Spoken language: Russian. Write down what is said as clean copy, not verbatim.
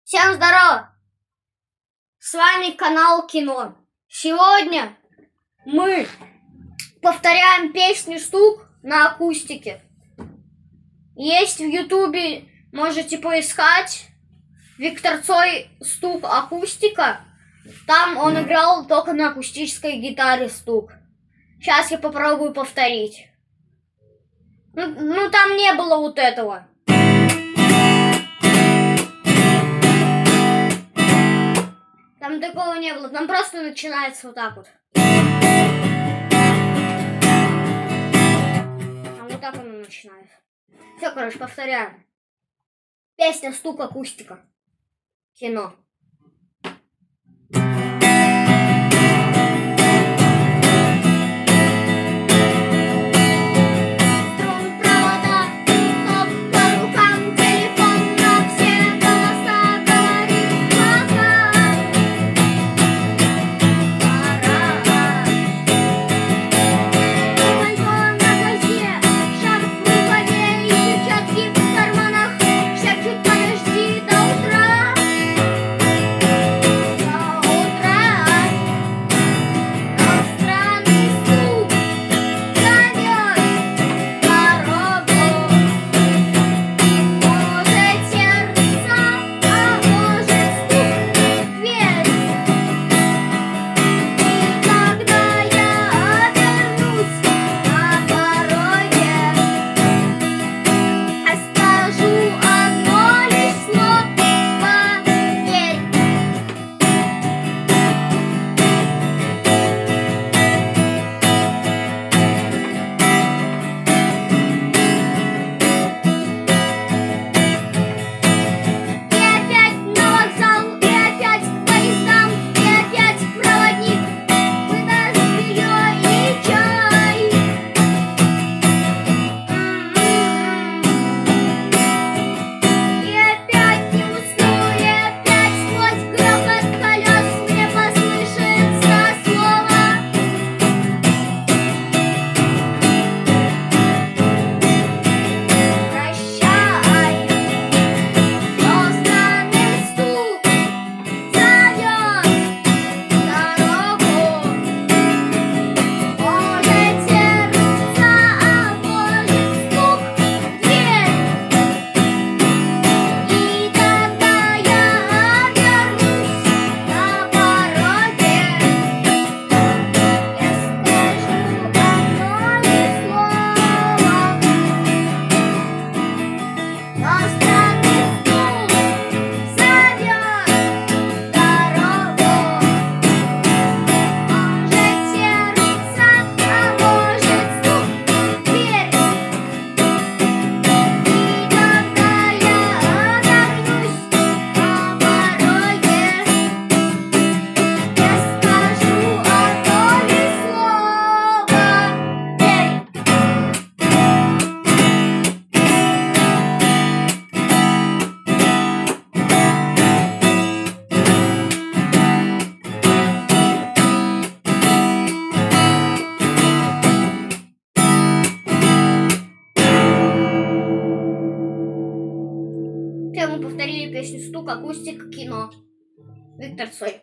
Всем здорово! С вами канал Кино. Сегодня мы повторяем песню «Стук» на акустике. Есть в ютубе, можете поискать, Виктор Цой «Стук акустика». Там он играл только на акустической гитаре «Стук». Сейчас я попробую повторить. Ну там не было вот этого. Там такого не было, там просто начинается вот так вот. А вот так он начинает. Все, короче, повторяем. Песня «Стук акустика». Кино. Мы повторили песню «Стук акустика» кино. Виктор Цой.